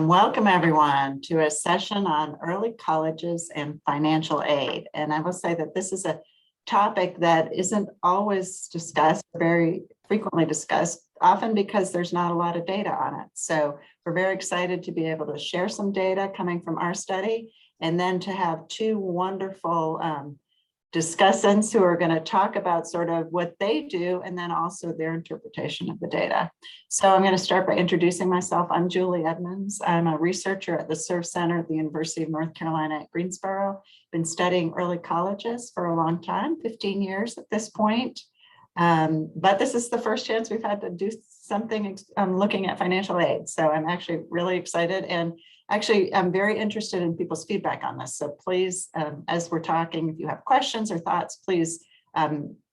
Welcome everyone to a session on early colleges and financial aid. And I will say that this is a topic that isn't always discussed, very frequently discussed, often because there's not a lot of data on it. So we're very excited to be able to share some data coming from our study, and then to have two wonderful discussants who are going to talk about sort of what they do and then also their interpretation of the data. So I'm going to start by introducing myself. I'm Julie Edmunds. I'm a researcher at the Serve Center at the University of North Carolina at Greensboro. Been studying early colleges for a long time, 15 years at this point. But this is the first chance we've had to do something looking at financial aid. So I'm actually really excited, and actually I'm very interested in people's feedback on this. So please, as we're talking, if you have questions or thoughts, please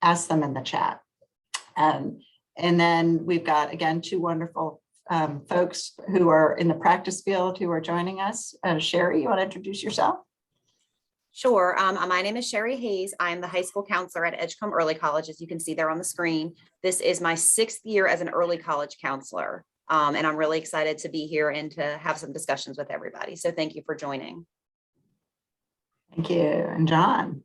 ask them in the chat. And then we've got, again, two wonderful folks who are in the practice field who are joining us. Sheri, you want to introduce yourself? Sure. My name is Sheri Hayes. I'm the high school counselor at Edgecombe Early College, as you can see there on the screen. This is my 6th year as an early college counselor, and I'm really excited to be here and to have some discussions with everybody. So thank you for joining. Thank you. And John.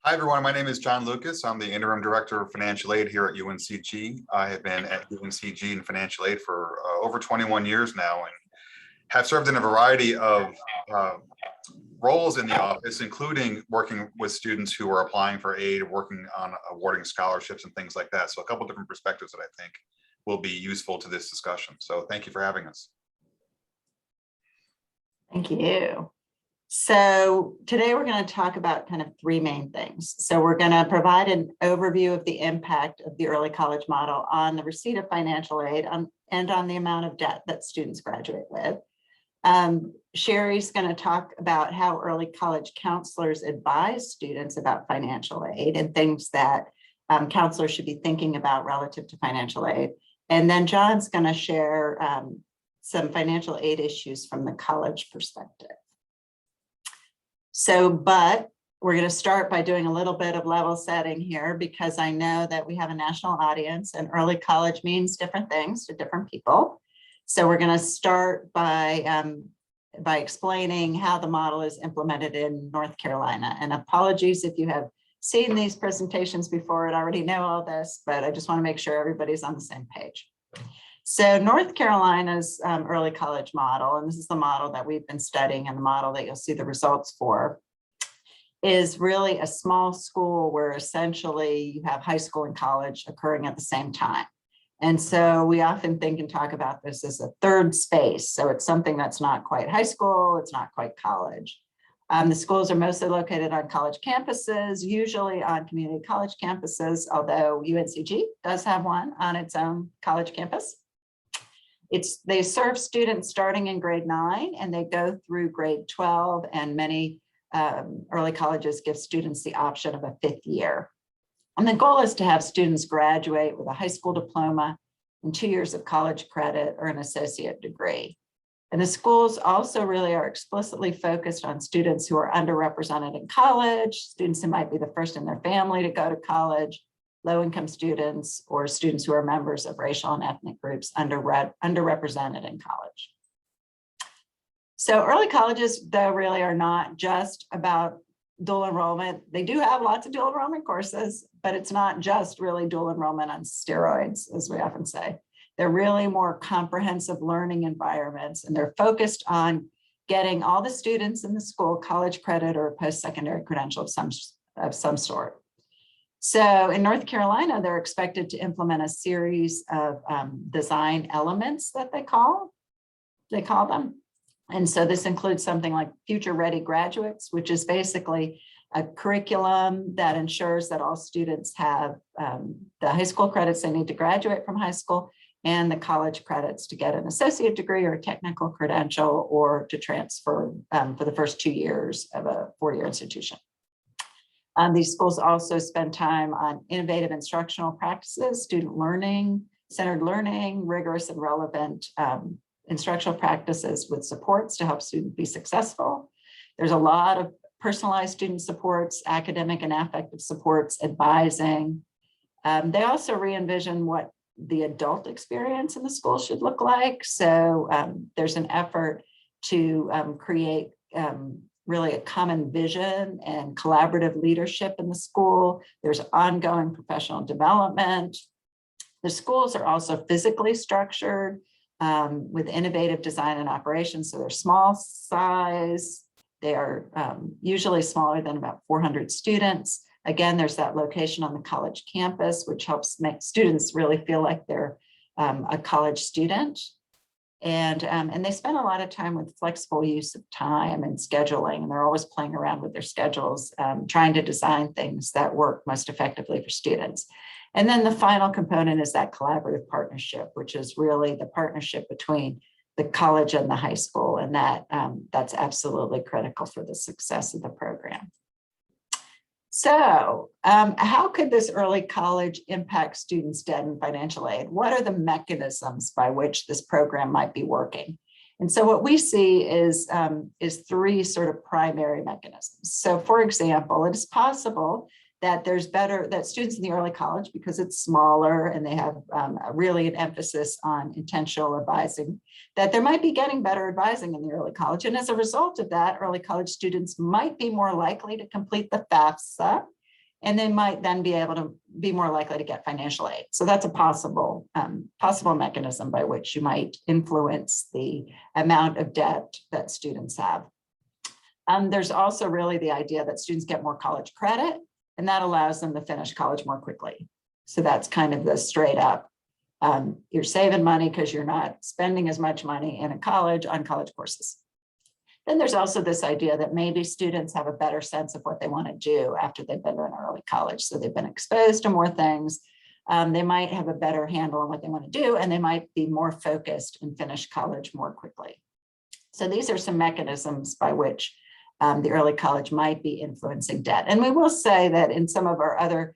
Hi, everyone. My name is John Lucas. I'm the interim director of financial aid here at UNCG. I have been at UNCG in financial aid for over 21 years now, and have served in a variety of roles in the office, including working with students who are applying for aid, working on awarding scholarships and things like that. So a couple different perspectives that I think will be useful to this discussion. So thank you for having us. Thank you. So today we're going to talk about kind of three main things. So we're going to provide an overview of the impact of the early college model on the receipt of financial aid and on the amount of debt that students graduate with. Sheri's going to talk about how early college counselors advise students about financial aid and things that counselors should be thinking about relative to financial aid. And then John's going to share some financial aid issues from the college perspective. So, but we're going to start by doing a little bit of level setting here, because I know that we have a national audience and early college means different things to different people. So we're going to start by explaining how the model is implemented in North Carolina. And apologies if you have seen these presentations before and already know all this, but I just want to make sure everybody's on the same page. So North Carolina's early college model, and this is the model that we've been studying and the model that you'll see the results for, is really a small school where essentially you have high school and college occurring at the same time. And so we often think and talk about this as a third space. So it's something that's not quite high school, it's not quite college. The schools are mostly located on college campuses, usually on community college campuses, although UNCG does have one on its own college campus. They serve students starting in grade 9 and they go through grade 12, and many early colleges give students the option of a 5th year. And the goal is to have students graduate with a high school diploma and 2 years of college credit or an associate degree. And the schools also really are explicitly focused on students who are underrepresented in college, students who might be the first in their family to go to college, low-income students, or students who are members of racial and ethnic groups underrepresented in college. So early colleges, though, really are not just about dual enrollment. They do have lots of dual enrollment courses, but it's not just really dual enrollment on steroids, as we often say. They're really more comprehensive learning environments, and they're focused on getting all the students in the school college credit or a post-secondary credential of some sort. So in North Carolina, they're expected to implement a series of design elements that they call them. And so this includes something like Future Ready Graduates, which is basically a curriculum that ensures that all students have the high school credits they need to graduate from high school and the college credits to get an associate degree or a technical credential, or to transfer for the first 2 years of a 4-year institution. These schools also spend time on innovative instructional practices, student learning, centered learning, rigorous and relevant instructional practices with supports to help students be successful. There's a lot of personalized student supports, academic and affective supports, advising. They also re-envision what the adult experience in the school should look like. So there's an effort to create really a common vision and collaborative leadership in the school. There's ongoing professional development. The schools are also physically structured with innovative design and operations. So they're small size. They are usually smaller than about 400 students. Again, there's that location on the college campus, which helps make students really feel like they're a college student. And they spend a lot of time with flexible use of time and scheduling, and they're always playing around with their schedules, trying to design things that work most effectively for students. And then the final component is that collaborative partnership, which is really the partnership between the college and the high school, and that's absolutely critical for the success of the program. So how could this early college impact students' debt and financial aid? What are the mechanisms by which this program might be working? And so what we see is three sort of primary mechanisms. So for example, it is possible that that students in the early college, because it's smaller and they have really an emphasis on intentional advising, that they might be getting better advising in the early college. And as a result of that, early college students might be more likely to complete the FAFSA, and they might then be able to be more likely to get financial aid. So that's a possible mechanism by which you might influence the amount of debt that students have. There's also really the idea that students get more college credit, and that allows them to finish college more quickly. So that's kind of the straight up, you're saving money because you're not spending as much money in a college on college courses. Then there's also this idea that maybe students have a better sense of what they want to do after they've been in early college. So they've been exposed to more things. They might have a better handle on what they want to do, and they might be more focused and finish college more quickly. So these are some mechanisms by which the early college might be influencing debt. And we will say that in some of our other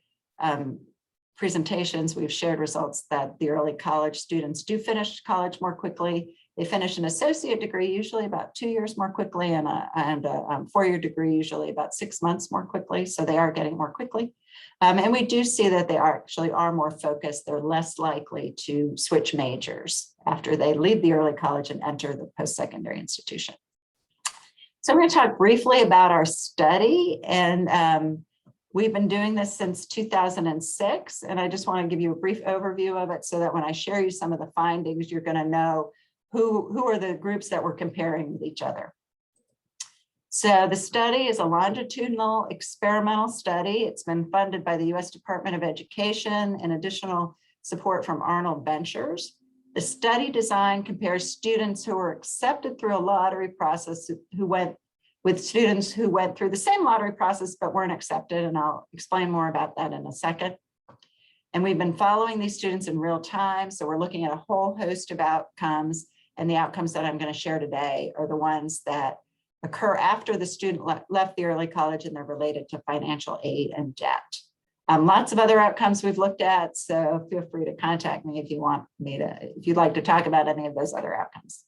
presentations, we've shared results that the early college students do finish college more quickly. They finish an associate degree usually about 2 years more quickly, and a four-year degree usually about 6 months more quickly. So they are getting more quickly. And we do see that they are more focused. They're less likely to switch majors after they leave the early college and enter the post-secondary institution. So I'm going to talk briefly about our study, and we've been doing this since 2006, and I just want to give you a brief overview of it so that when I share you some of the findings, you're going to know who are the groups that we're comparing with each other. So the study is a longitudinal experimental study. It's been funded by the U.S. Department of Education and additional support from Arnold Ventures. The study design compares students who were accepted through a lottery process with students who went through the same lottery process but weren't accepted, and I'll explain more about that in a second. And we've been following these students in real time, so we're looking at a whole host of outcomes, and the outcomes that I'm going to share today are the ones that occur after the student left the early college, and they're related to financial aid and debt. Lots of other outcomes we've looked at, so feel free to contact me if you'd like to talk about any of those other outcomes.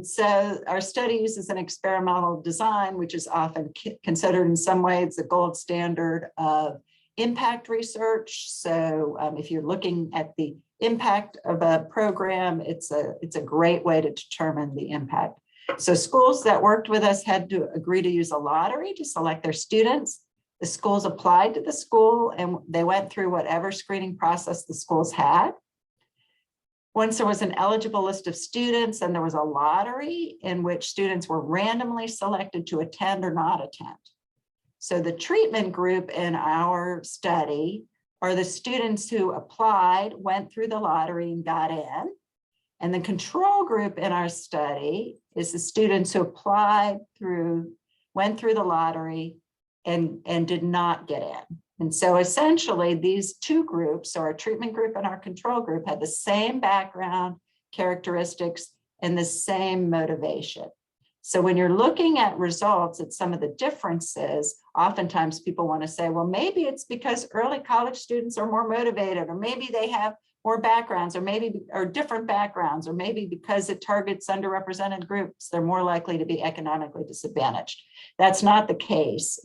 So our study uses an experimental design, which is often considered in some ways the gold standard of impact research. So if you're looking at the impact of a program, it's a great way to determine the impact. So schools that worked with us had to agree to use a lottery to select their students. The schools applied to the school, and they went through whatever screening process the schools had. Once there was an eligible list of students, and there was a lottery in which students were randomly selected to attend or not attend. So the treatment group in our study are the students who applied, went through the lottery, and got in. And the control group in our study is the students who applied went through the lottery, and did not get in. And so essentially these two groups, so our treatment group and our control group, had the same background characteristics and the same motivation. So when you're looking at results at some of the differences, oftentimes people want to say, well, maybe it's because early college students are more motivated, or maybe they have more backgrounds, or different backgrounds, or maybe because it targets underrepresented groups, they're more likely to be economically disadvantaged. That's not the case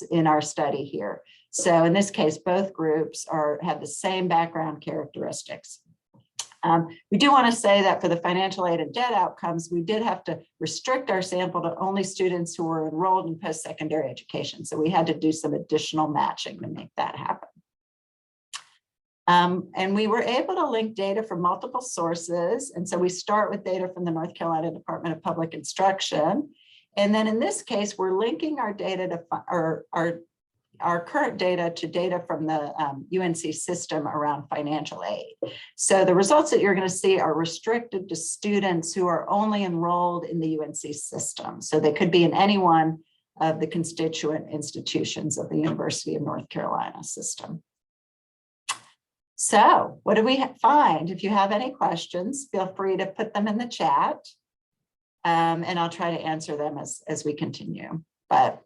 in our study here. So in this case, both groups have the same background characteristics. We do want to say that for the financial aid and debt outcomes, we did have to restrict our sample to only students who were enrolled in post-secondary education. So we had to do some additional matching to make that happen. And we were able to link data from multiple sources. And so we start with data from the North Carolina Department of Public Instruction. And then in this case, we're linking our data to our current data to data from the UNC system around financial aid. So the results that you're going to see are restricted to students who are only enrolled in the UNC system. So they could be in any one of the constituent institutions of the University of North Carolina system. So what do we find? If you have any questions, feel free to put them in the chat. And I'll try to answer them as we continue. But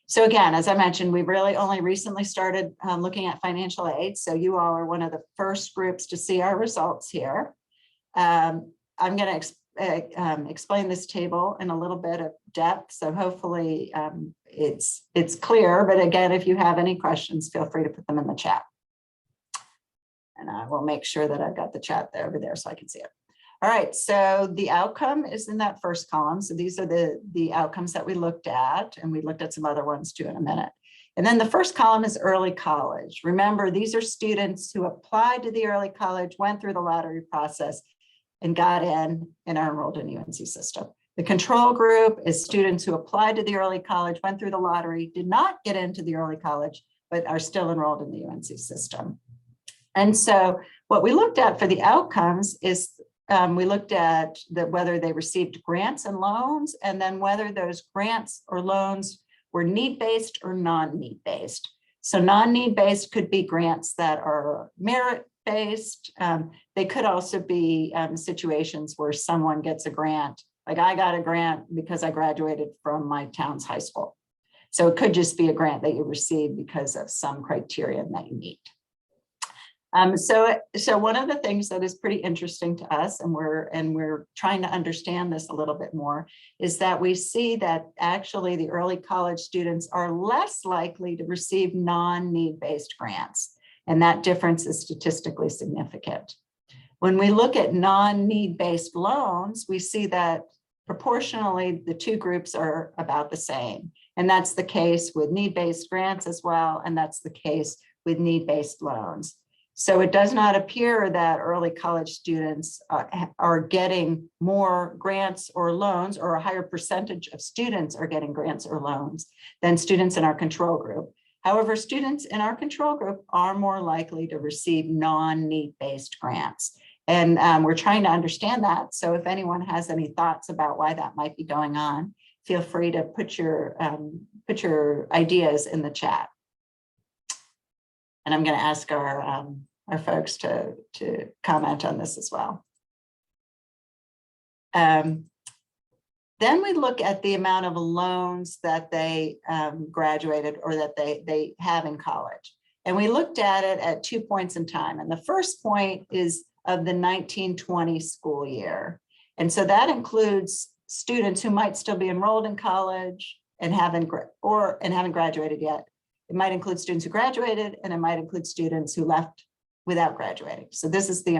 so again, as I mentioned, we really only recently started looking at financial aid. So you all are one of the first groups to see our results here. I'm going to explain this table in a little bit of depth. So hopefully it's clear. But again, if you have any questions, feel free to put them in the chat. And I will make sure that I've got the chat there over there so I can see it. All right, so the outcome is in that first column. So these are the outcomes that we looked at, and we looked at some other ones too in a minute. And then the first column is early college. Remember, these are students who applied to the early college, went through the lottery process, and got in and are enrolled in UNC system. The control group is students who applied to the early college, went through the lottery, did not get into the early college, but are still enrolled in the UNC system. And so what we looked at for the outcomes is we looked at whether they received grants and loans, and then whether those grants or loans were need-based or non-need-based. So non-need-based could be grants that are merit-based. They could also be situations where someone gets a grant. Like I got a grant because I graduated from my town's high school. So it could just be a grant that you receive because of some criterion that you meet. So one of the things that is pretty interesting to us, and we're trying to understand this a little bit more, is that we see that actually the early college students are less likely to receive non-need-based grants, and that difference is statistically significant. When we look at non-need-based loans, we see that proportionally the two groups are about the same, and that's the case with need-based grants as well, and that's the case with need-based loans. So it does not appear that early college students are getting more grants or loans, or a higher percentage of students are getting grants or loans than students in our control group. However, students in our control group are more likely to receive non-need-based grants. And we're trying to understand that. So if anyone has any thoughts about why that might be going on, feel free to put your ideas in the chat. And I'm going to ask our folks to comment on this as well. Then we look at the amount of loans that they graduated or that they have in college. And we looked at it at 2 points in time. And the first point is of the 1920 school year. And so that includes students who might still be enrolled in college and haven't graduated yet. It might include students who graduated, and it might include students who left without graduating. So this is the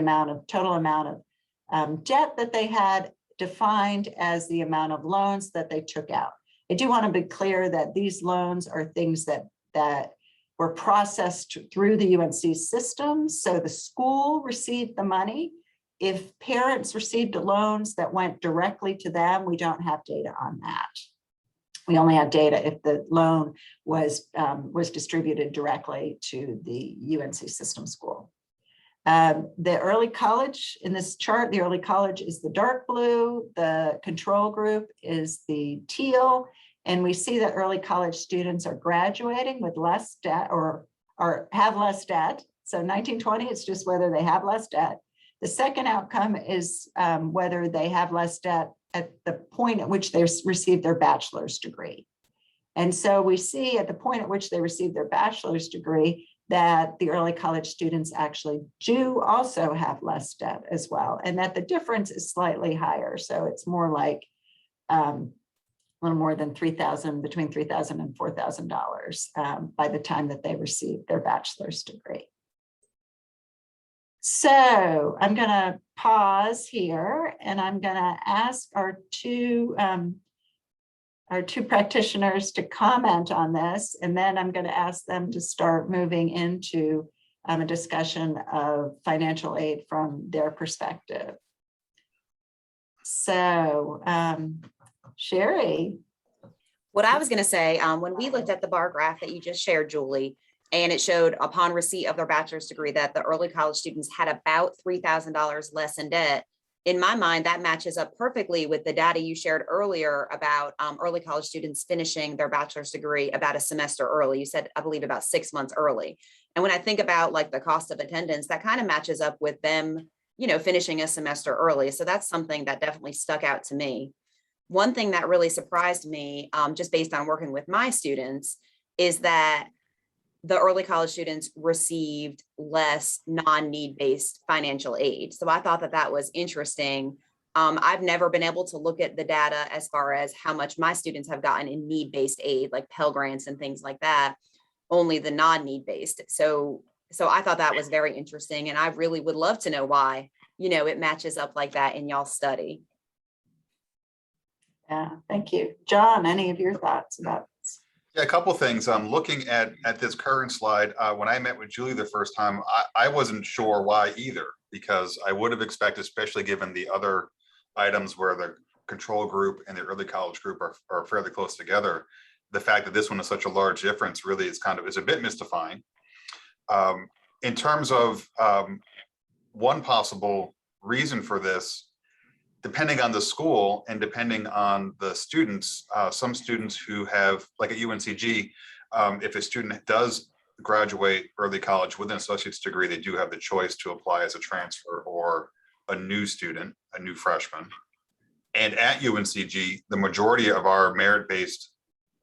total amount of debt that they had, defined as the amount of loans that they took out. I do want to be clear that these loans are things that were processed through the UNC system. So the school received the money. If parents received loans that went directly to them, we don't have data on that. We only have data if the loan was distributed directly to the UNC system school. The early college in this chart, the early college is the dark blue, the control group is the teal, and we see that early college students are graduating with less debt or have less debt. So 1920, it's just whether they have less debt. The second outcome is whether they have less debt at the point at which they receive their bachelor's degree. And so we see at the point at which they receive their bachelor's degree that the early college students actually do also have less debt as well, and that the difference is slightly higher. So it's more like little more than $3,000, between $3,000 and $4,000 by the time that they receive their bachelor's degree. So I'm going to pause here and I'm going to ask our two practitioners to comment on this, and then I'm going to ask them to start moving into a discussion of financial aid from their perspective. So, Sheri. What I was going to say, when we looked at the bar graph that you just shared, Julie, and it showed upon receipt of their bachelor's degree that the early college students had about $3,000 less in debt. In my mind, that matches up perfectly with the data you shared earlier about early college students finishing their bachelor's degree about a semester early. You said, I believe, about 6 months early. And when I think about like the cost of attendance, that kind of matches up with them, finishing a semester early. So that's something that definitely stuck out to me. One thing that really surprised me, just based on working with my students, is that the early college students received less non-need-based financial aid. So I thought that that was interesting. I've never been able to look at the data as far as how much my students have gotten in need-based aid, like Pell Grants and things like that, only the non-need-based. So I thought that was very interesting. And I really would love to know why, it matches up like that in y'all's study. Yeah, thank you. John, any of your thoughts about this? Yeah, a couple of things. Looking at this current slide, when I met with Julie the first time, I wasn't sure why either, because I would have expected, especially given the other items where the control group and the early college group are fairly close together, the fact that this one is such a large difference really is a bit mystifying. In terms of one possible reason for this, depending on the school and depending on the students, some students who have, like at UNCG, if a student does graduate early college with an associate's degree, they do have the choice to apply as a transfer or a new student, a new freshman. And at UNCG, the majority of our merit-based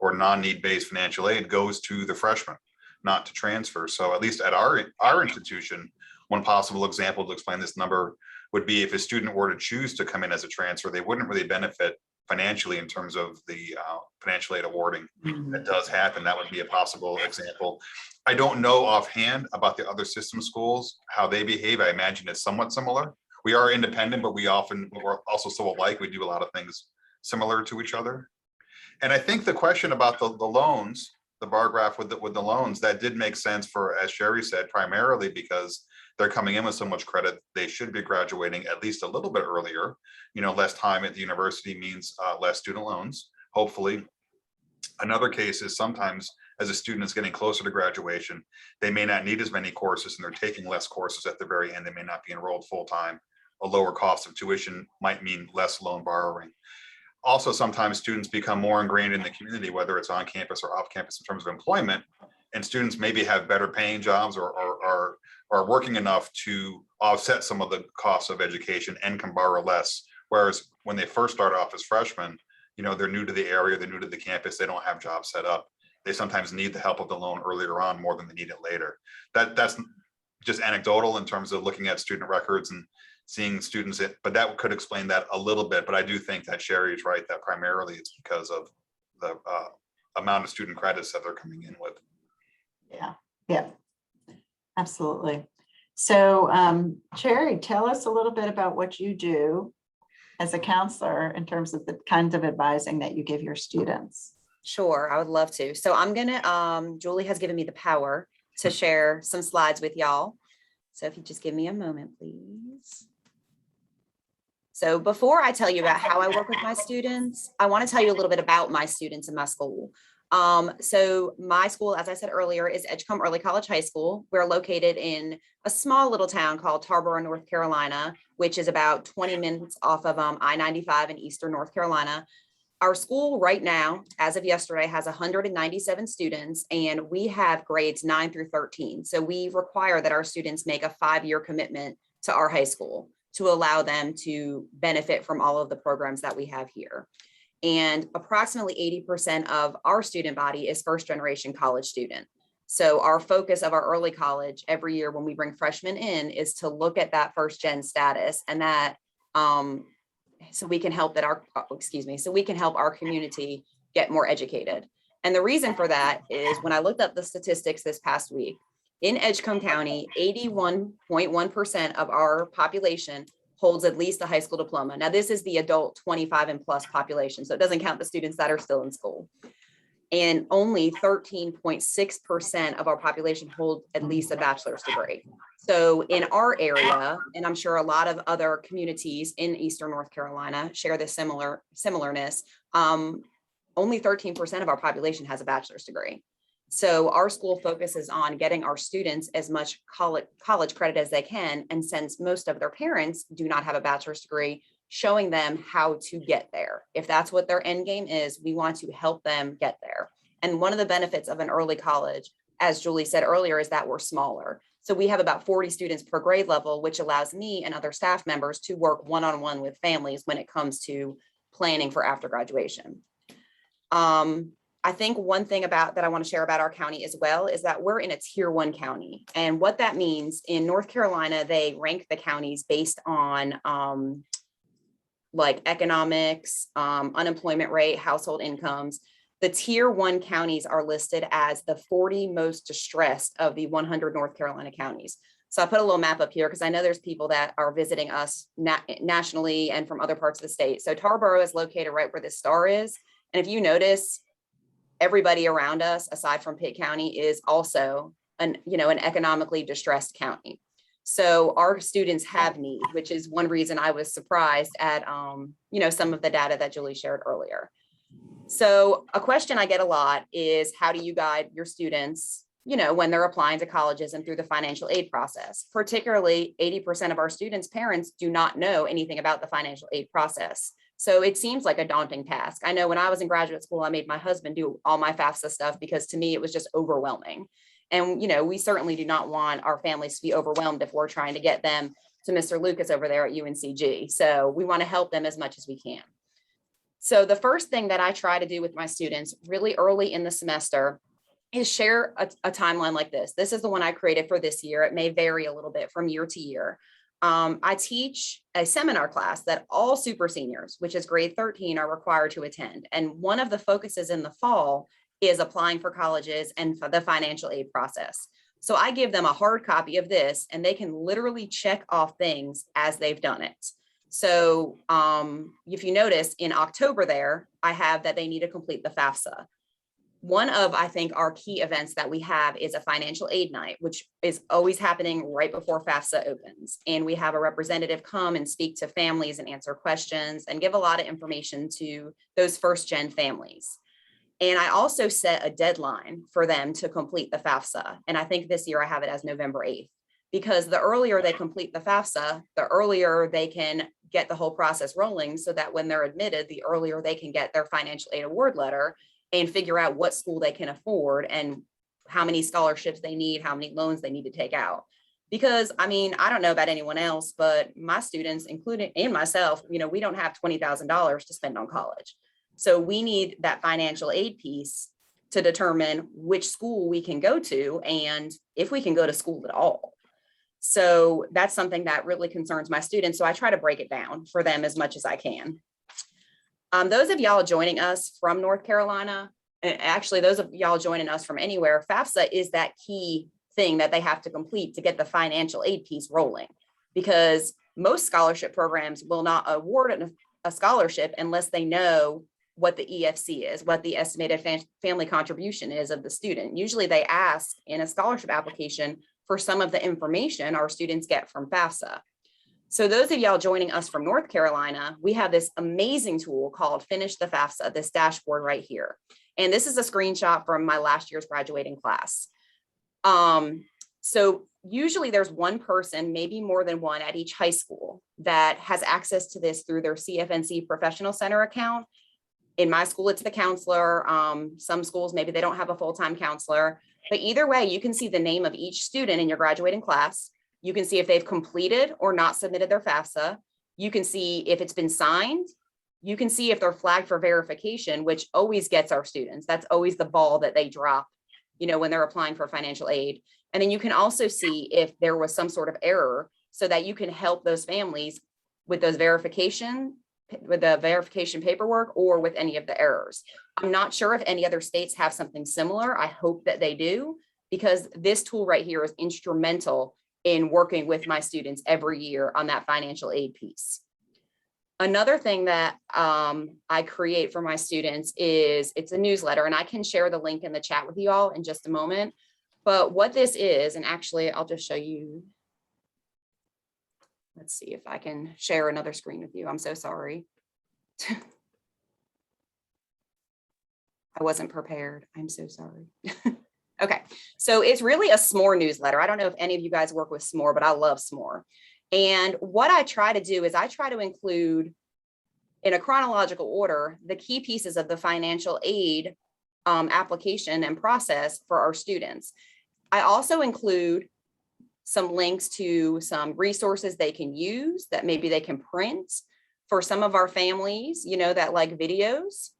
or non-need-based financial aid goes to the freshmen, not to transfer. So at least at our institution, one possible example to explain this number would be if a student were to choose to come in as a transfer, they wouldn't really benefit financially in terms of the financial aid awarding. That does happen. That would be a possible example. I don't know offhand about the other system schools, how they behave. I imagine it's somewhat similar. We are independent, but we're also so alike. We do a lot of things similar to each other. And I think the question about the loans, the bar graph with the loans, that did make sense for, as Sheri said, primarily because they're coming in with so much credit, they should be graduating at least a little bit earlier. Less time at the university means less student loans, hopefully. Another case is sometimes as a student is getting closer to graduation, they may not need as many courses and they're taking less courses at the very end. They may not be enrolled full-time. A lower cost of tuition might mean less loan borrowing. Also, sometimes students become more ingrained in the community, whether it's on campus or off campus in terms of employment, and students maybe have better paying jobs or are working enough to offset some of the costs of education and can borrow less. Whereas when they first start off as freshmen, they're new to the area, they're new to the campus, they don't have jobs set up. They sometimes need the help of the loan earlier on more than they need it later. That's just anecdotal in terms of looking at student records and seeing students, but that could explain that a little bit. But I do think that Sheri is right, that primarily it's because of the amount of student credits that they're coming in with. Yeah, absolutely. So Sheri, tell us a little bit about what you do as a counselor in terms of the kinds of advising that you give your students. Sure, I would love to. So I'm gonna, Julie has given me the power to share some slides with y'all. So if you just give me a moment, please. So before I tell you about how I work with my students, I want to tell you a little bit about my students in my school. So my school, as I said earlier, is Edgecombe Early College High School. We're located in a small little town called Tarboro, North Carolina, which is about 20 minutes off of I-95 in Eastern North Carolina. Our school right now, as of yesterday, has 197 students, and we have grades 9 through 13. So we require that our students make a 5-year commitment to our high school to allow them to benefit from all of the programs that we have here. And approximately 80% of our student body is first-generation college student. So our focus of our early college every year when we bring freshmen in is to look at that first-gen status, and that so we can help so we can help our community get more educated. And the reason for that is when I looked up the statistics this past week, in Edgecombe County, 81.1% of our population holds at least a high school diploma. Now, this is the adult 25 and plus population, so it doesn't count the students that are still in school. And only 13.6% of our population hold at least a bachelor's degree. So in our area, and I'm sure a lot of other communities in Eastern North Carolina share this similarness, only 13% of our population has a bachelor's degree. So our school focuses on getting our students as much college credit as they can. And since most of their parents do not have a bachelor's degree, showing them how to get there. If that's what their end game is, we want to help them get there. And one of the benefits of an early college, as Julie said earlier, is that we're smaller. So we have about 40 students per grade level, which allows me and other staff members to work one-on-one with families when it comes to planning for after graduation. I think one thing that I want to share about our county as well is that we're in a tier 1 county. And what that means in North Carolina, they rank the counties based on like economics, unemployment rate, household incomes. The tier 1 counties are listed as the 40 most distressed of the 100 North Carolina counties. So I put a little map up here because I know there's people that are visiting us nationally and from other parts of the state. So Tarboro is located right where this star is. And if you notice, everybody around us, aside from Pitt County, is also an economically distressed county. So our students have need, which is one reason I was surprised at, some of the data that Julie shared earlier. So a question I get a lot is, how do you guide your students, when they're applying to colleges and through the financial aid process? Particularly 80% of our students' parents do not know anything about the financial aid process. So it seems like a daunting task. I know when I was in graduate school, I made my husband do all my FAFSA stuff because to me, it was just overwhelming. And, we certainly do not want our families to be overwhelmed if we're trying to get them to Mr. Lucas over there at UNCG. So we want to help them as much as we can. So the first thing that I try to do with my students really early in the semester is share a timeline like this. This is the one I created for this year. It may vary a little bit from year to year. I teach a seminar class that all super seniors, which is grade 13, are required to attend. And one of the focuses in the fall is applying for colleges and for the financial aid process. So I give them a hard copy of this and they can literally check off things as they've done it. So if you notice in October there, I have that they need to complete the FAFSA. One of, I think, our key events that we have is a financial aid night, which is always happening right before FAFSA opens. And we have a representative come and speak to families and answer questions and give a lot of information to those first-gen families. And I also set a deadline for them to complete the FAFSA. And I think this year I have it as November 8th, because the earlier they complete the FAFSA, the earlier they can get the whole process rolling so that when they're admitted, the earlier they can get their financial aid award letter and figure out what school they can afford and how many scholarships they need, how many loans they need to take out. Because I don't know about anyone else, but my students, including and myself, we don't have $20,000 to spend on college. So we need that financial aid piece to determine which school we can go to and if we can go to school at all. So that's something that really concerns my students. So I try to break it down for them as much as I can. Those of y'all joining us from North Carolina, actually those of y'all joining us from anywhere, FAFSA is that key thing that they have to complete to get the financial aid piece rolling, because most scholarship programs will not award a scholarship unless they know what the EFC is, what the estimated family contribution is of the student. Usually they ask in a scholarship application for some of the information our students get from FAFSA. So those of y'all joining us from North Carolina, we have this amazing tool called Finish the FAFSA, this dashboard right here. And this is a screenshot from my last year's graduating class. So usually there's one person, maybe more than one at each high school that has access to this through their CFNC Professional Center account. In my school, it's the counselor. Some schools, maybe they don't have a full-time counselor, but either way, you can see the name of each student in your graduating class. You can see if they've completed or not submitted their FAFSA. You can see if it's been signed. You can see if they're flagged for verification, which always gets our students. That's always the ball that they drop, when they're applying for financial aid. And then you can also see if there was some sort of error so that you can help those families with those verification verification paperwork or with any of the errors. I'm not sure if any other states have something similar. I hope that they do, because this tool right here is instrumental in working with my students every year on that financial aid piece. Another thing that I create for my students is it's a newsletter, and I can share the link in the chat with you all in just a moment. But what this is, and actually I'll just show you. Let's see if I can share another screen with you. I'm so sorry. I wasn't prepared. I'm so sorry. Okay, so it's really a Smore newsletter. I don't know if any of you guys work with Smore, but I love Smore. And what I try to do is I try to include, in a chronological order, the key pieces of the financial aid application and process for our students. I also include some links to some resources they can use that maybe they can print for some of our families, you know, that like videos.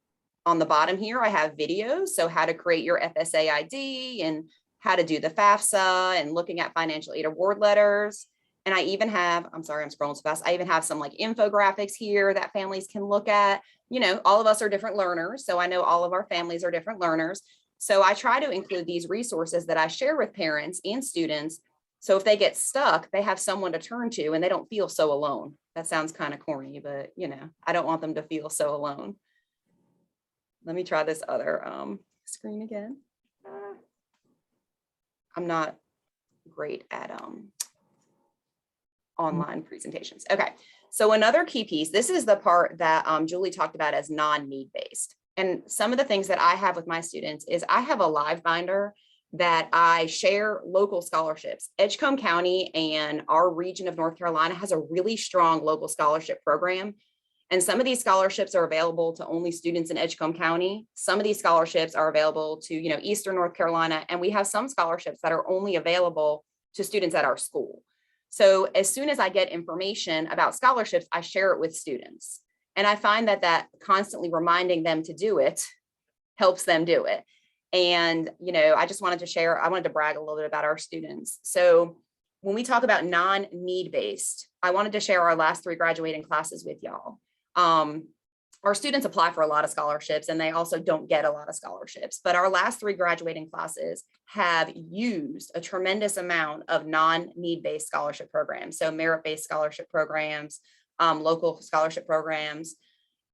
On the bottom here, I have videos. So how to create your FSA ID and how to do the FAFSA and looking at financial aid award letters. And I even have, I'm sorry, I'm scrolling so fast. I even have some like infographics here that families can look at. You know, all of us are different learners. So I know all of our families are different learners. So I try to include these resources that I share with parents and students. So if they get stuck, they have someone to turn to and they don't feel so alone. That sounds kind of corny, but you know, I don't want them to feel so alone. Let me try this other screen again. I'm not great at online presentations. Okay, so another key piece, this is the part that Julie talked about as non-need-based. And some of the things that I have with my students is I have a live binder that I share local scholarships. Edgecombe County and our region of North Carolina has a really strong local scholarship program. And some of these scholarships are available to only students in Edgecombe County. Some of these scholarships are available to, you know, Eastern North Carolina. And we have some scholarships that are only available to students at our school. So as soon as I get information about scholarships, I share it with students. And I find that constantly reminding them to do it helps them do it. And, you know, I just wanted to share, I wanted to brag a little bit about our students. So when we talk about non-need-based, I wanted to share our last 3 graduating classes with y'all. Our students apply for a lot of scholarships and they also don't get a lot of scholarships, but our last 3 graduating classes have used a tremendous amount of non-need-based scholarship programs. So merit-based scholarship programs, local scholarship programs.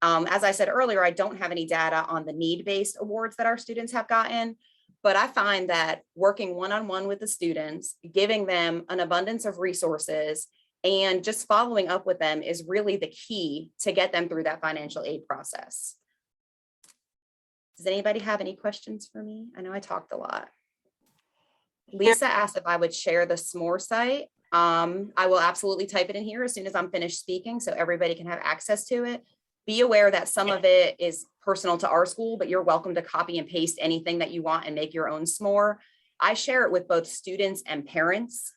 As I said earlier, I don't have any data on the need-based awards that our students have gotten, but I find that working one-on-one with the students, giving them an abundance of resources, and just following up with them is really the key to get them through that financial aid process. Does anybody have any questions for me? I know I talked a lot. Lisa asked if I would share the Smore site. I will absolutely type it in here as soon as I'm finished speaking so everybody can have access to it. Be aware that some of it is personal to our school, but you're welcome to copy and paste anything that you want and make your own Smore. I share it with both students and parents.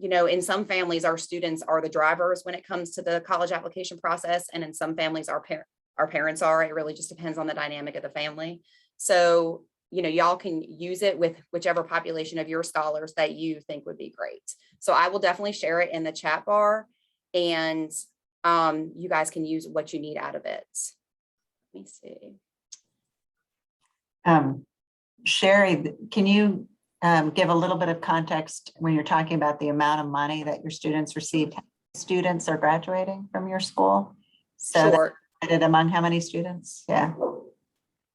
You know, in some families, our students are the drivers when it comes to the college application process. And in some families, our parents are. It really just depends on the dynamic of the family. So, you know, y'all can use it with whichever population of your scholars that you think would be great. So I will definitely share it in the chat bar, and you guys can use what you need out of it. Let me see. Sheri, can you give a little bit of context when you're talking about the amount of money that your students received? Students are graduating from your school. So Sure. Among how many students? Yeah.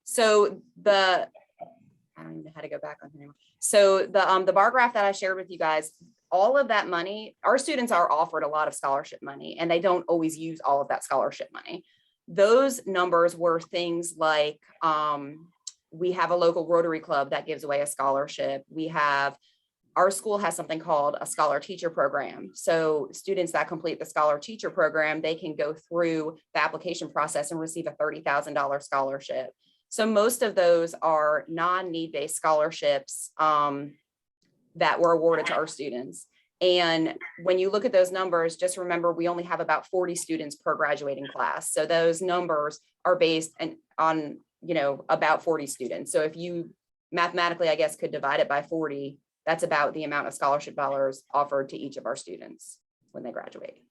So I don't even know how to go back on here. So the bar graph that I shared with you guys, all of that money, our students are offered a lot of scholarship money and they don't always use all of that scholarship money. Those numbers were things like, we have a local Rotary Club that gives away a scholarship. Our school has something called a scholar teacher program. So students that complete the scholar teacher program, they can go through the application process and receive a $30,000 scholarship. So most of those are non-need-based scholarships that were awarded to our students. And when you look at those numbers, just remember, we only have about 40 students per graduating class. So those numbers are based on, you know, about 40 students. So if you mathematically, I guess, could divide it by 40, that's about the amount of scholarship dollars offered to each of our students when they graduate.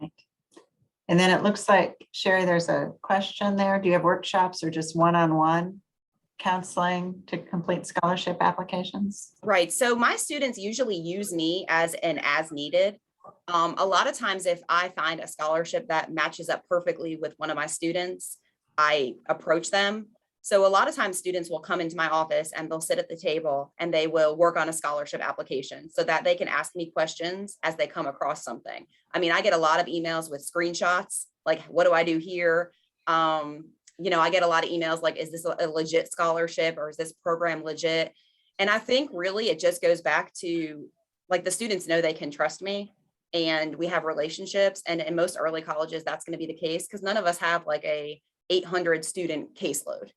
Right. And then it looks like, Sheri, there's a question there. Do you have workshops or just one-on-one counseling to complete scholarship applications? Right. So my students usually use me as needed. A lot of times if I find a scholarship that matches up perfectly with one of my students, I approach them. So a lot of times students will come into my office and they'll sit at the table and they will work on a scholarship application so that they can ask me questions as they come across something. I mean, I get a lot of emails with screenshots, like, what do I do here? I get a lot of emails like, is this a legit scholarship or is this program legit? And I think really it just goes back to like the students know they can trust me and we have relationships. And in most early colleges, that's going to be the case because none of us have like a 800 student caseload.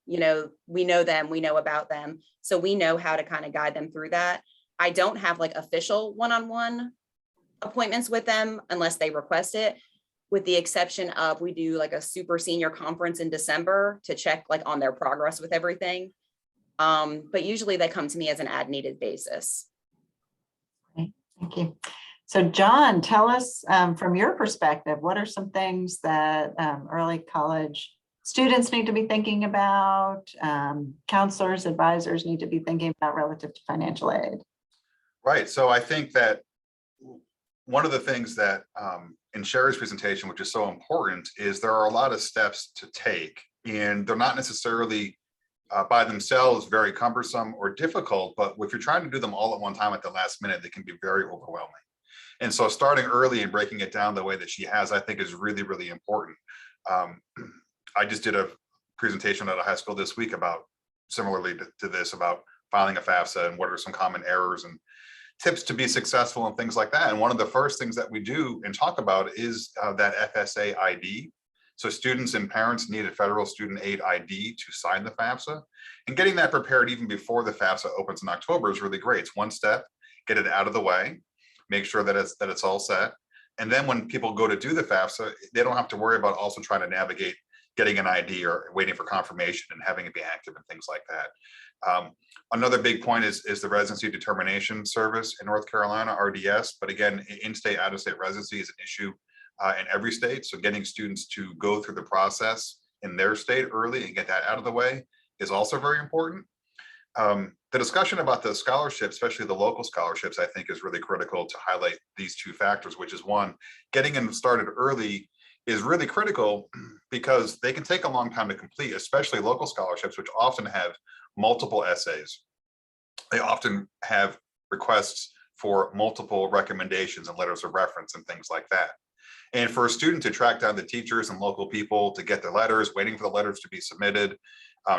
We know them, we know about them. So we know how to kind of guide them through that. I don't have like official one-on-one appointments with them unless they request it, with the exception of we do like a super senior conference in December to check like on their progress with everything. But usually they come to me as an needed basis. Okay, thank you. So John, tell us from your perspective, what are some things that early college students need to be thinking about, counselors, advisors need to be thinking about relative to financial aid? Right. So I think that one of the things that in Sheri's presentation, which is so important, is there are a lot of steps to take, and they're not necessarily by themselves very cumbersome or difficult, but if you're trying to do them all at one time at the last minute, they can be very overwhelming. And so starting early and breaking it down the way that she has, I think is really, really important. I just did a presentation at a high school this week about similarly to this, about filing a FAFSA and what are some common errors and tips to be successful and things like that. And one of the first things that we do and talk about is that FSA ID. So students and parents need a federal student aid ID to sign the FAFSA, and getting that prepared even before the FAFSA opens in October is really great. It's one step, get it out of the way, make sure that it's all set. And then when people go to do the FAFSA, they don't have to worry about also trying to navigate getting an ID or waiting for confirmation and having it be active and things like that. Another big point is the residency determination service in North Carolina, RDS. But again, in-state, out-of-state residency is an issue in every state. So getting students to go through the process in their state early and get that out of the way is also very important. The discussion about the scholarships, especially the local scholarships, I think is really critical to highlight these two factors, which is one, getting them started early is really critical because they can take a long time to complete, especially local scholarships, which often have multiple essays. They often have requests for multiple recommendations and letters of reference and things like that. And for a student to track down the teachers and local people to get their letters, waiting for the letters to be submitted,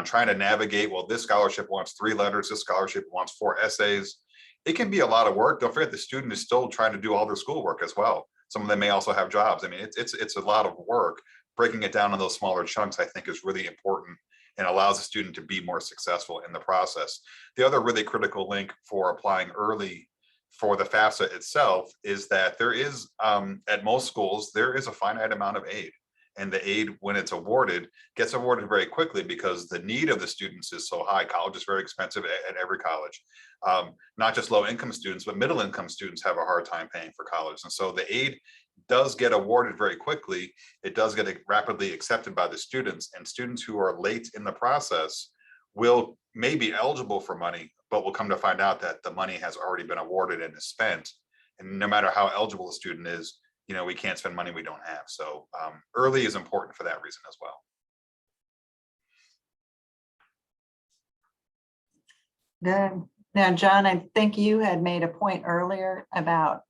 trying to navigate, well, this scholarship wants 3 letters, this scholarship wants 4 essays. It can be a lot of work. Don't forget the student is still trying to do all their schoolwork as well. Some of them may also have jobs. I mean, it's a lot of work. Breaking it down in those smaller chunks, I think, is really important and allows the student to be more successful in the process. The other really critical link for applying early for the FAFSA itself is that there is, at most schools, there is a finite amount of aid. And the aid, when it's awarded, gets awarded very quickly because the need of the students is so high. College is very expensive at every college. Not just low income students, but middle income students have a hard time paying for college. And so the aid does get awarded very quickly. It does get rapidly accepted by the students, and students who are late in the process may be eligible for money, but will come to find out that the money has already been awarded and is spent. And no matter how eligible the student is, we can't spend money we don't have. So early is important for that reason as well. Good. Now, John, I think you had made a point earlier about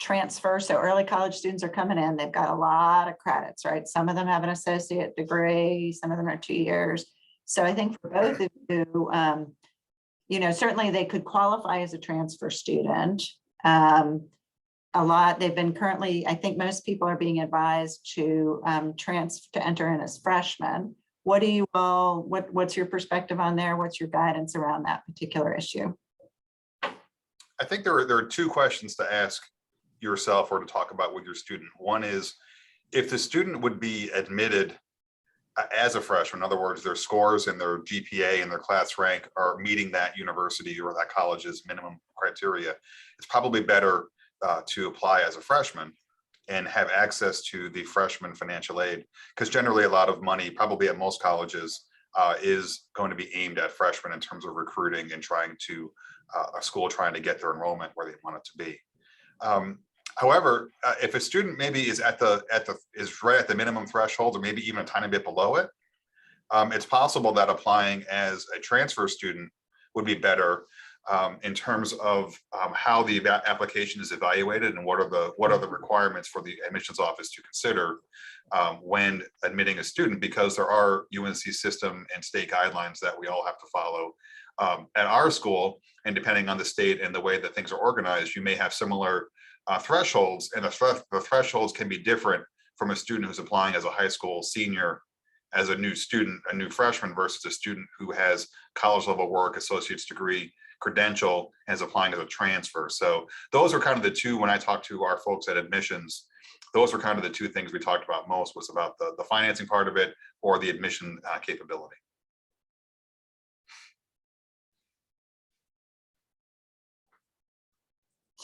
transfer. So early college students are coming in, they've got a lot of credits, right? Some of them have an associate degree, some of them are 2 years. So I think for both of you, certainly they could qualify as a transfer student. They've been currently, I think most people are being advised to enter in as freshmen. What's your perspective on there? What's your guidance around that particular issue? I think there are 2 questions to ask yourself or to talk about with your student. One is, if the student would be admitted as a freshman, in other words, their scores and their GPA and their class rank are meeting that university or that college's minimum criteria, it's probably better to apply as a freshman. and have access to the freshman financial aid, because generally a lot of money, probably at most colleges, is going to be aimed at freshmen in terms of recruiting and trying to a school trying to get their enrollment where they want it to be. However, if a student maybe is is right at the minimum threshold, or maybe even a tiny bit below it, it's possible that applying as a transfer student would be better in terms of how the application is evaluated and what are the requirements for the admissions office to consider when admitting a student, because there are UNC system and state guidelines that we all have to follow. At our school, and depending on the state and the way that things are organized, you may have similar thresholds, and the thresholds can be different from a student who's applying as a high school senior, as a new student, a new freshman, versus a student who has college level work, associate's degree, credential, and is applying as a transfer. So those are kind of the two, when I talk to our folks at admissions, those were kind of the two things we talked about most, was about the financing part of it or the admission capability.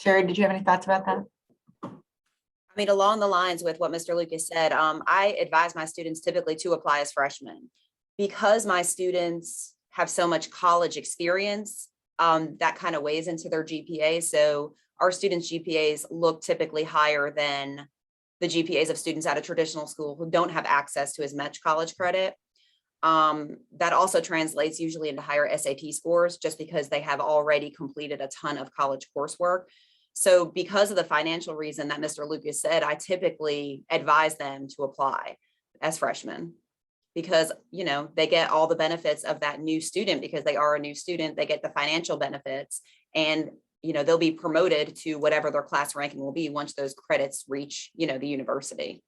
Sheri, did you have any thoughts about that? I mean, along the lines with what Mr. Lucas said, I advise my students typically to apply as freshmen, because my students have so much college experience. That kind of weighs into their GPA. So our students' GPAs look typically higher than the GPAs of students at a traditional school who don't have access to as much college credit. That also translates usually into higher SAT scores, just because they have already completed a ton of college coursework. So because of the financial reason that Mr. Lucas said, I typically advise them to apply as freshmen, because, you know, they get all the benefits of that new student. Because they are a new student, they get the financial benefits, and, you know, they'll be promoted to whatever their class ranking will be once those credits reach, you know, the university.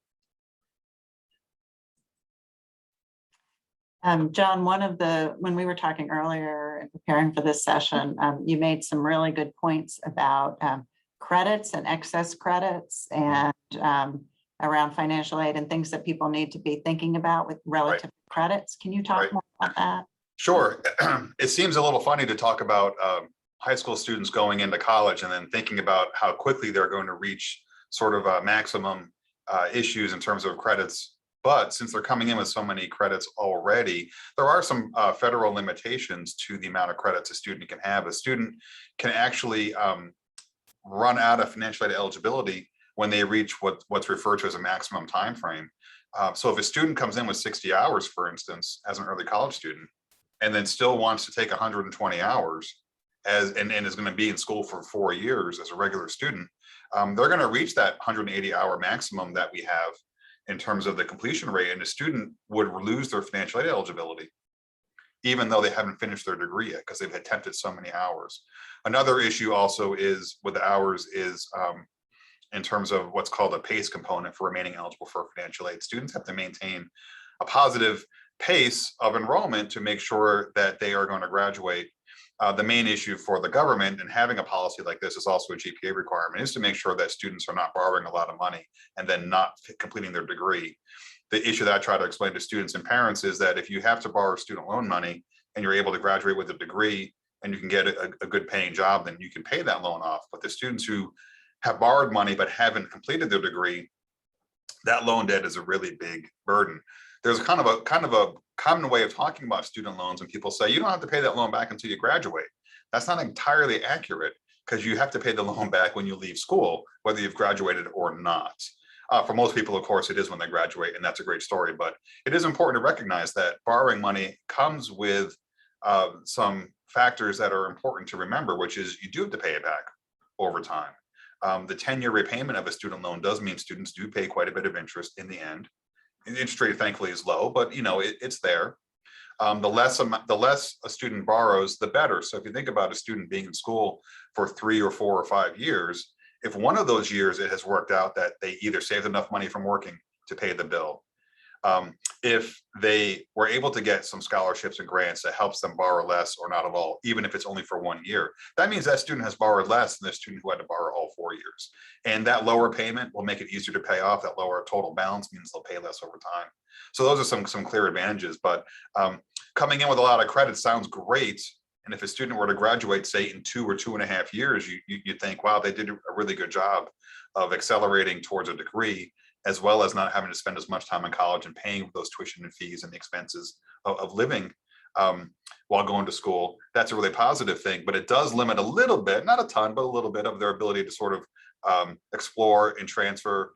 John, when we were talking earlier and preparing for this session, you made some really good points about credits and excess credits, and around financial aid and things that people need to be thinking about with relative credits. Can you talk more about that? Sure. It seems a little funny to talk about high school students going into college and then thinking about how quickly they're going to reach sort of maximum issues in terms of credits. But since they're coming in with so many credits already, there are some federal limitations to the amount of credits a student can have. A student can actually run out of financial aid eligibility when they reach what's referred to as a maximum time frame. So if a student comes in with 60 hours, for instance, as an early college student, and then still wants to take 120 hours and is going to be in school for 4 years as a regular student, they're going to reach that 180-hour maximum that we have in terms of the completion rate, and the student would lose their financial aid eligibility, even though they haven't finished their degree yet, because they've attempted so many hours. Another issue also is with the hours is in terms of what's called a PACE component for remaining eligible for financial aid. Students have to maintain a positive pace of enrollment to make sure that they are going to graduate. The main issue for the government, and having a policy like this is also a GPA requirement, is to make sure that students are not borrowing a lot of money and then not completing their degree. The issue that I try to explain to students and parents is that if you have to borrow student loan money and you're able to graduate with a degree and you can get a good paying job, then you can pay that loan off. But the students who have borrowed money but haven't completed their degree, that loan debt is a really big burden. There's kind of a common way of talking about student loans, and people say you don't have to pay that loan back until you graduate. That's not entirely accurate, because you have to pay the loan back when you leave school, whether you've graduated or not. For most people, of course, it is when they graduate, and that's a great story. But it is important to recognize that borrowing money comes with some factors that are important to remember, which is you do have to pay it back over time. The 10-year repayment of a student loan does mean students do pay quite a bit of interest in the end. And the interest rate, thankfully, is low, but you know it's there. The less a student borrows, the better. So if you think about a student being in school for 3 or 4 or 5 years, if one of those years it has worked out that they either saved enough money from working to pay the bill, if they were able to get some scholarships and grants that helps them borrow less or not at all, even if it's only for 1 year, that means that student has borrowed less than the student who had to borrow all 4 years. And that lower payment will make it easier to pay off. That lower total balance means they'll pay less over time. So those are some clear advantages. But coming in with a lot of credit sounds great And if a student were to graduate, say in 2 or 2.5 years, you think, wow, they did a really good job of accelerating towards a degree, as well as not having to spend as much time in college and paying those tuition and fees and the expenses of living while going to school. That's a really positive thing, but it does limit a little bit, not a ton, but a little bit of their ability to sort of explore and transfer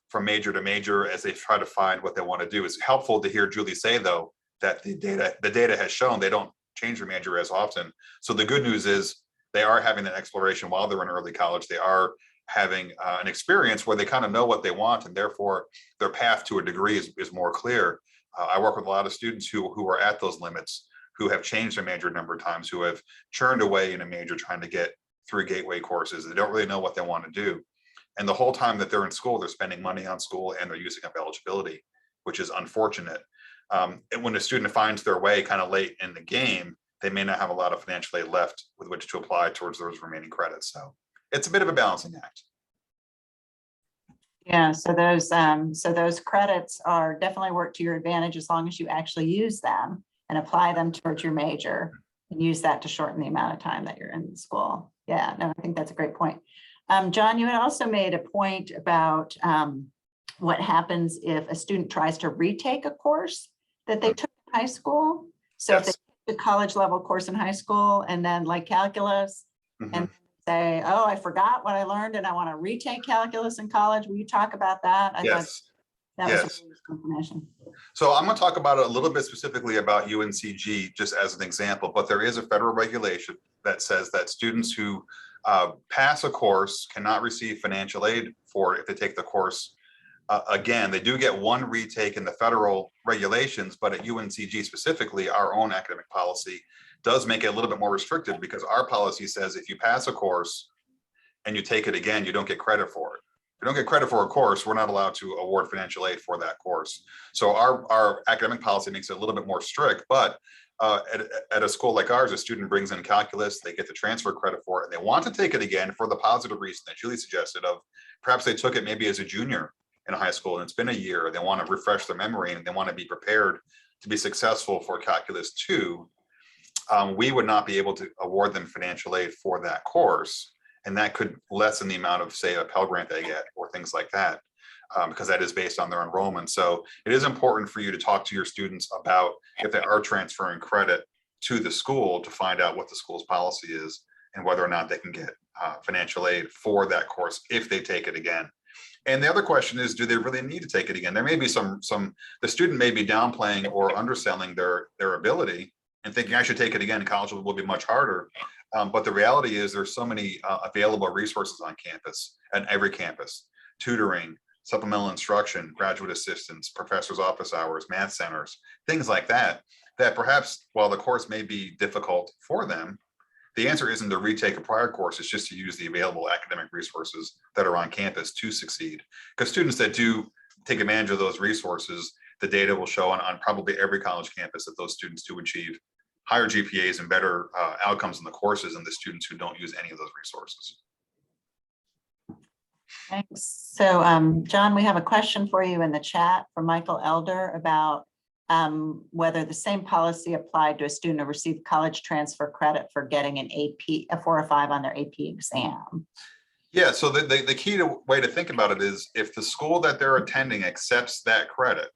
from major to major as they try to find what they want to do. It's helpful to hear Julie say, though, that the data has shown they don't change their major as often. So the good news is they are having that exploration while they're in early college. They are having an experience where they kind of know what they want, and therefore their path to a degree is more clear. I work with a lot of students who are at those limits, who have changed their major a number of times, who have churned away in a major trying to get through gateway courses. They don't really know what they want to do. And the whole time that they're in school, they're spending money on school and they're using up eligibility, which is unfortunate. And when a student finds their way kind of late in the game, they may not have a lot of financial aid left with which to apply towards those remaining credits. So it's a bit of a balancing act. Yeah, so those credits are definitely work to your advantage as long as you actually use them and apply them towards your major and use that to shorten the amount of time that you're in school. Yeah, no, I think that's a great point. John, you had also made a point about what happens if a student tries to retake a course that they took in high school. So if they take a college level course in high school and then like calculus and say, oh, I forgot what I learned and I want to retake calculus in college. Will you talk about that? I thought that was really useful information. So I'm going to talk about it a little bit specifically about UNCG just as an example, but there is a federal regulation that says that students who pass a course cannot receive financial aid for it if they take the course again. They do get one retake in the federal regulations, but at UNCG specifically, our own academic policy does make it a little bit more restrictive, because our policy says if you pass a course and you take it again, you don't get credit for it. If you don't get credit for a course, we're not allowed to award financial aid for that course. So our academic policy makes it a little bit more strict, but at a school like ours, a student brings in calculus, they get the transfer credit for it, and they want to take it again for the positive reason that Julie suggested of perhaps they took it maybe as a junior in high school and it's been a year, they want to refresh their memory and they want to be prepared to be successful for calculus 2. We would not be able to award them financial aid for that course. And that could lessen the amount of, say, a Pell Grant they get or things like that, because that is based on their enrollment. So it is important for you to talk to your students about if they are transferring credit to the school to find out what the school's policy is and whether or not they can get financial aid for that course if they take it again. And the other question is, do they really need to take it again? There may be the student may be downplaying or underselling their ability and thinking I should take it again. College will be much harder. But the reality is there's so many available resources on campus, at every campus: tutoring, supplemental instruction, graduate assistants, professors' office hours, math centers, things like that, that perhaps while the course may be difficult for them, the answer isn't to retake a prior course, it's just to use the available academic resources that are on campus to succeed. Because students that do take advantage of those resources, the data will show on probably every college campus that those students do achieve higher GPAs and better outcomes in the courses than the students who don't use any of those resources. Thanks. So, John, we have a question for you in the chat from Michael Elder about whether the same policy applied to a student who received college transfer credit for getting an AP, a 4 or 5 on their AP exam. Yeah, so the key way to think about it is if the school that they're attending accepts that credit,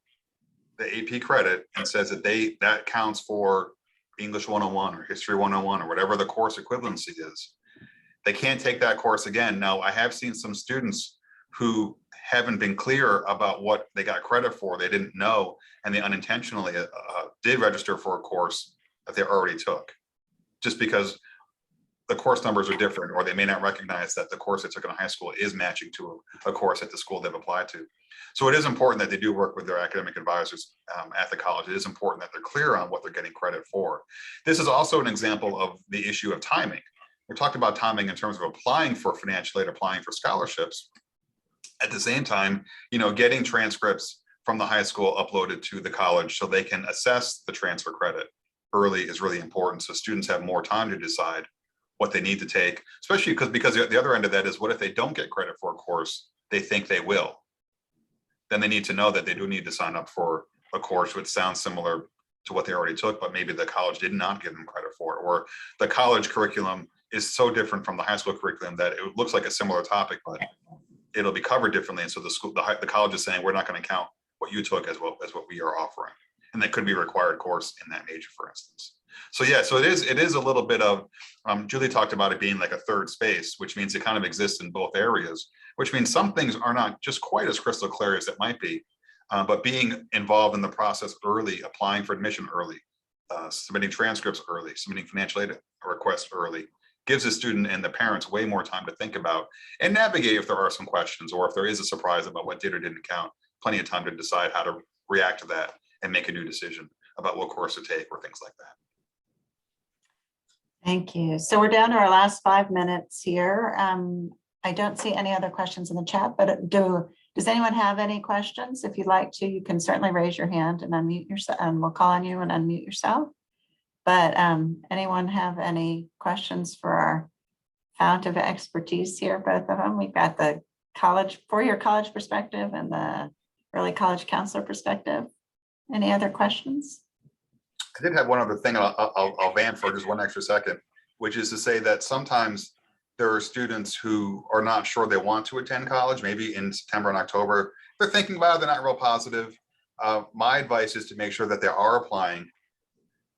the AP credit, and says that that counts for English 101 or History 101 or whatever the course equivalency is, they can't take that course again. Now, I have seen some students who haven't been clear about what they got credit for. They didn't know, and they unintentionally did register for a course that they already took, just because the course numbers are different, or they may not recognize that the course they took in high school is matching to a course at the school they've applied to. So it is important that they do work with their academic advisors at the college. It is important that they're clear on what they're getting credit for. This is also an example of the issue of timing. We talked about timing in terms of applying for financial aid, applying for scholarships. At the same time, getting transcripts from the high school uploaded to the college so they can assess the transfer credit early is really important. So students have more time to decide what they need to take, especially because the other end of that is, what if they don't get credit for a course they think they will? Then they need to know that they do need to sign up for a course, which sounds similar to what they already took, but maybe the college did not give them credit for it, or the college curriculum is so different from the high school curriculum that it looks like a similar topic, but it'll be covered differently. And so the college is saying, we're not going to count what you took as well as what we are offering. And that could be a required course in that major, for instance. So yeah, so it is a little bit of, Julie talked about it being like a third space, which means it kind of exists in both areas, which means some things are not just quite as crystal clear as it might be, but being involved in the process early, applying for admission early, submitting transcripts early, submitting financial aid requests early, gives the student and the parents way more time to think about and navigate if there are some questions, or if there is a surprise about what did or didn't count, plenty of time to decide how to react to that and make a new decision about what course to take or things like that. Thank you. So we're down to our last 5 minutes here. I don't see any other questions in the chat, but does anyone have any questions? If you'd like to, you can certainly raise your hand and unmute yourself, and we'll call on you and unmute yourself. But anyone have any questions for our fount of expertise here, both of them? We've got the college, four-year college perspective and the early college counselor perspective. Any other questions? I did have one other thing, and I'll vamp for just one extra second, which is to say that sometimes there are students who are not sure they want to attend college, maybe in September and October. They're thinking about it, they're not real positive. My advice is to make sure that they are applying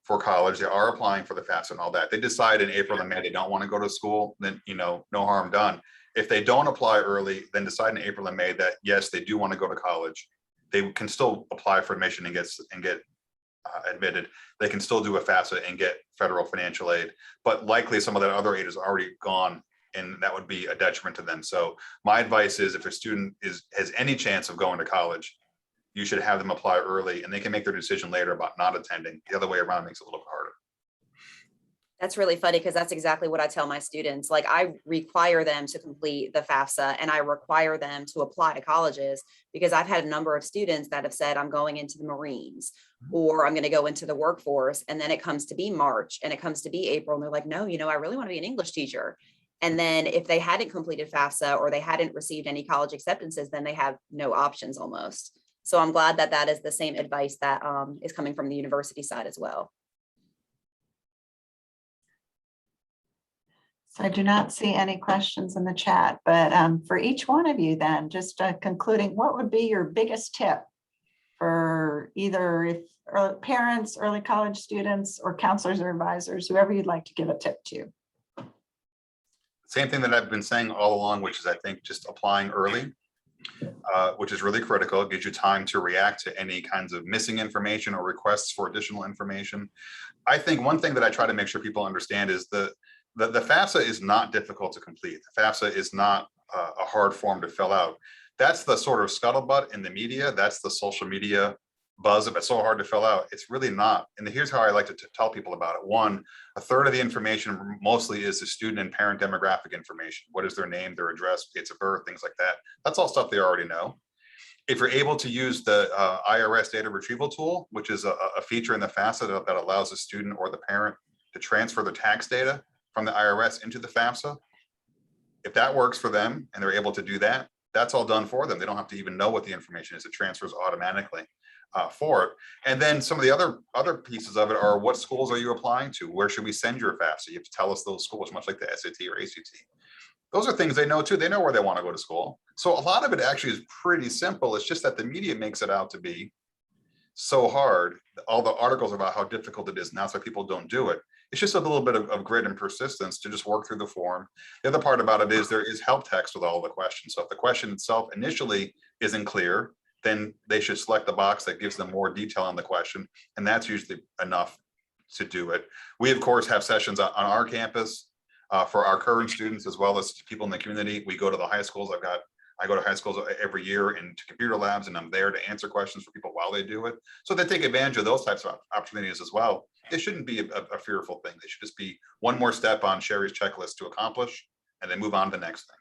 for college, they are applying for the FAFSA and all that. They decide in April and May they don't want to go to school, then no harm done. If they don't apply early, then decide in April and May that yes, they do want to go to college. They can still apply for admission and get admitted. They can still do a FAFSA and get federal financial aid, but likely some of that other aid is already gone, and that would be a detriment to them. So my advice is, if a student has any chance of going to college, you should have them apply early, and they can make their decision later about not attending. The other way around makes it a little bit harder. That's really funny, because that's exactly what I tell my students. Like, I require them to complete the FAFSA, and I require them to apply to colleges, because I've had a number of students that have said, I'm going into the Marines, or I'm going to go into the workforce. And then it comes to be March and it comes to be April, and they're like, no, I really want to be an English teacher. And then if they hadn't completed FAFSA or they hadn't received any college acceptances, then they have no options almost. So I'm glad that that is the same advice that is coming from the university side as well. So I do not see any questions in the chat, but for each one of you then, just concluding, what would be your biggest tip for either if parents, early college students, or counselors or advisors, whoever you'd like to give a tip to? Same thing that I've been saying all along, which is I think just applying early, which is really critical. It gives you time to react to any kinds of missing information or requests for additional information. I think one thing that I try to make sure people understand is the FAFSA is not difficult to complete. The FAFSA is not a hard form to fill out. That's the sort of scuttlebutt in the media. That's the social media buzz of it's so hard to fill out. It's really not. And here's how I like to tell people about it. One, a third of the information mostly is the student and parent demographic information. What is their name, their address, dates of birth, things like that. That's all stuff they already know. If you're able to use the IRS data retrieval tool, which is a feature in the FAFSA that allows the student or the parent to transfer their tax data from the IRS into the FAFSA, if that works for them and they're able to do that, that's all done for them. They don't have to even know what the information is. It transfers automatically for it. And then some of the other pieces of it are, what schools are you applying to? Where should we send your FAFSA? You have to tell us those schools, much like the SAT or ACT. Those are things they know too. They know where they want to go to school. So a lot of it actually is pretty simple. It's just that the media makes it out to be so hard. All the articles about how difficult it is, and that's why people don't do it. It's just a little bit of grit and persistence to just work through the form. The other part about it is there is help text with all the questions. So if the question itself initially isn't clear, then they should select the box that gives them more detail on the question. And that's usually enough to do it. We, of course, have sessions on our campus for our current students, as well as people in the community. We go to the high schools. I go to high schools every year into computer labs, and I'm there to answer questions for people while they do it. So they take advantage of those types of opportunities as well. It shouldn't be a fearful thing. They should just be one more step on Sheri's checklist to accomplish, and then move on to the next thing.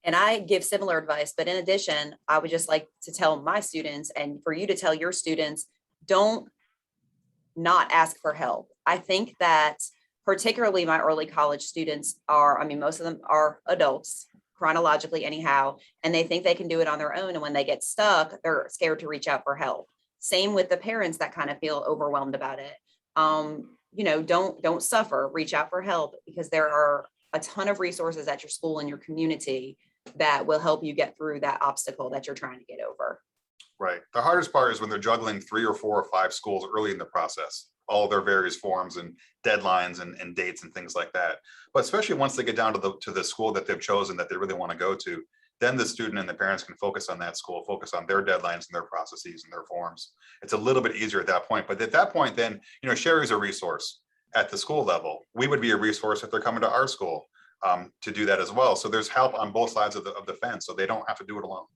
And I give similar advice, but in addition, I would just like to tell my students, and for you to tell your students, don't not ask for help. I think that particularly my early college students are, most of them are adults chronologically anyhow, and they think they can do it on their own. And when they get stuck, they're scared to reach out for help. Same with the parents that kind of feel overwhelmed about it. You know, don't suffer, reach out for help, because there are a ton of resources at your school and your community that will help you get through that obstacle that you're trying to get over. Right. The hardest part is when they're juggling 3 or 4 or 5 schools early in the process, all of their various forms and deadlines and dates and things like that. But especially once they get down to the school that they've chosen that they really want to go to, then the student and the parents can focus on that school, focus on their deadlines and their processes and their forms. It's a little bit easier at that point. But at that point, then, you know, Sheri's a resource at the school level. We would be a resource if they're coming to our school to do that as well. So there's help on both sides of the fence, so they don't have to do it alone.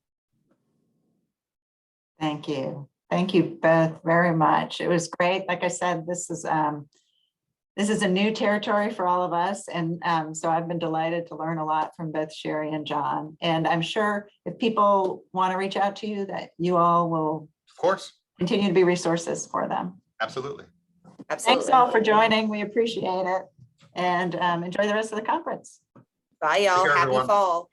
Thank you. Thank you both very much. It was great. Like I said, this is a new territory for all of us. And so I've been delighted to learn a lot from both Sheri and John. And I'm sure if people want to reach out to you, that you all will, Of course. continue to be resources for them. Absolutely. Absolutely. Thanks all for joining. We appreciate it. And enjoy the rest of the conference. Bye, y'all. Take care, Happy everyone. fall.